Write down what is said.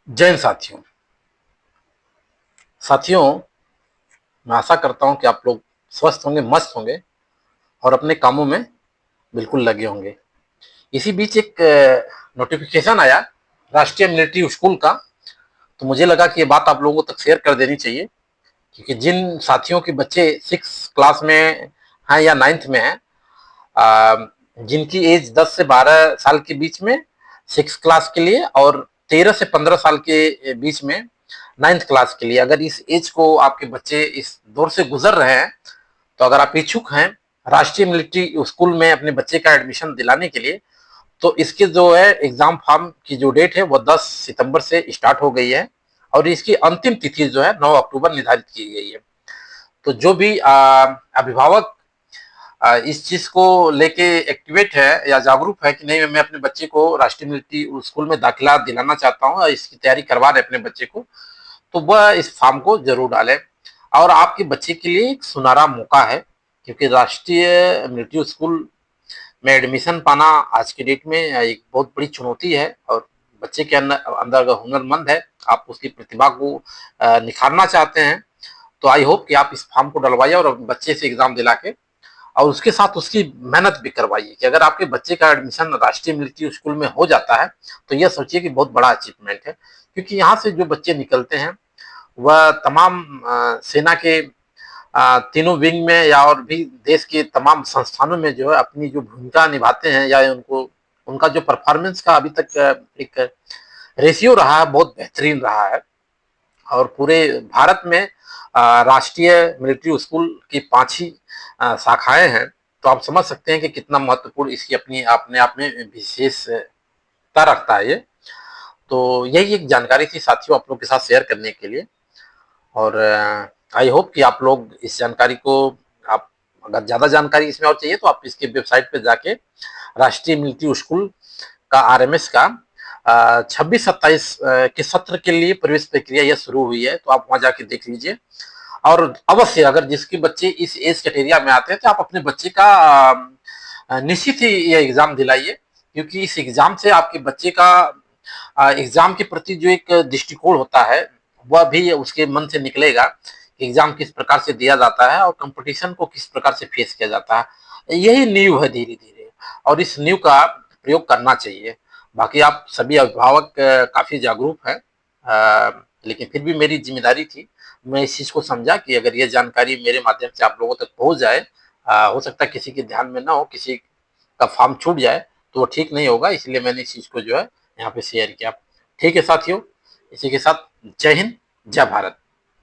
जय हिंद साथियों। साथियों, मैं आशा करता हूँ कि आप लोग स्वस्थ होंगे, मस्त होंगे और अपने कामों में बिल्कुल लगे होंगे। इसी बीच एक नोटिफिकेशन आया राष्ट्रीय मिलिट्री स्कूल का, तो मुझे लगा कि ये बात आप लोगों तक शेयर कर देनी चाहिए, क्योंकि जिन साथियों के बच्चे 6 क्लास में हैं या 9th में हैं, जिनकी एज 10 से 12 साल के बीच में 6 क्लास के लिए और 13 से 15 साल के बीच में 9th क्लास के लिए, अगर इस एज को आपके बच्चे इस दौर से गुजर रहे हैं, तो अगर आप इच्छुक हैं राष्ट्रीय मिलिट्री स्कूल में अपने बच्चे का एडमिशन दिलाने के लिए, तो इसके जो है एग्जाम फॉर्म की जो डेट है वो 10 सितंबर से स्टार्ट हो गई है और इसकी अंतिम तिथि जो है 9 अक्टूबर निर्धारित की गई है। तो जो भी अभिभावक इस चीज को लेके एक्टिवेट है या जागरूक है कि नहीं, मैं अपने बच्चे को राष्ट्रीय मिलिट्री स्कूल में दाखिला दिलाना चाहता हूँ और इसकी तैयारी करवा रहे अपने बच्चे को, तो वह इस फॉर्म को जरूर डालें। और आपके बच्चे के लिए एक सुनहरा मौका है, क्योंकि राष्ट्रीय मिलिट्री स्कूल में एडमिशन पाना आज के डेट में एक बहुत बड़ी चुनौती है। और बच्चे के अंदर अंदर अगर हुनरमंद है, आप उसकी प्रतिभा को निखारना चाहते हैं, तो आई होप कि आप इस फॉर्म को डलवाइए और बच्चे से एग्जाम दिला के और उसके साथ उसकी मेहनत भी करवाइए कि अगर आपके बच्चे का एडमिशन राष्ट्रीय मिलिट्री स्कूल में हो जाता है, तो यह सोचिए कि बहुत बड़ा अचीवमेंट है। क्योंकि यहाँ से जो बच्चे निकलते हैं वह तमाम सेना के तीनों विंग में या और भी देश के तमाम संस्थानों में जो है अपनी जो भूमिका निभाते हैं, या उनको उनका जो परफॉर्मेंस का अभी तक एक रेशियो रहा है बहुत बेहतरीन रहा है। और पूरे भारत में राष्ट्रीय मिलिट्री स्कूल की 5 ही शाखाएं हैं, तो आप समझ सकते हैं कि कितना महत्वपूर्ण इसकी अपनी अपने आप में विशेषता रखता है ये। तो यही एक जानकारी थी साथियों, आप लोग के साथ शेयर करने के लिए। और आई होप कि आप लोग इस जानकारी को, आप अगर ज़्यादा जानकारी इसमें और चाहिए तो आप इसके वेबसाइट पे जाके राष्ट्रीय मिलिट्री स्कूल का आरएमएस का 26-27 के सत्र के लिए प्रवेश प्रक्रिया यह शुरू हुई है, तो आप वहां जाके देख लीजिए। और अवश्य अगर जिसके बच्चे इस एज कैटेरिया में आते हैं, तो आप अपने बच्चे का निश्चित ही ये एग्जाम दिलाइए, क्योंकि इस एग्जाम से आपके बच्चे का एग्जाम के प्रति जो एक दृष्टिकोण होता है वह भी उसके मन से निकलेगा। एग्जाम किस प्रकार से दिया जाता है और कंपटीशन को किस प्रकार से फेस किया जाता है, यही नींव है धीरे धीरे, और इस नींव का प्रयोग करना चाहिए। बाकी आप सभी अभिभावक काफी जागरूक हैं, लेकिन फिर भी मेरी जिम्मेदारी थी, मैं इस चीज को समझा कि अगर ये जानकारी मेरे माध्यम से आप लोगों तक पहुंच जाए, हो सकता है किसी के ध्यान में ना हो, किसी का फॉर्म छूट जाए, तो वो ठीक नहीं होगा, इसलिए मैंने इस चीज को जो है यहाँ पे शेयर किया। ठीक है साथियों, इसी के साथ जय हिंद, जय भारत।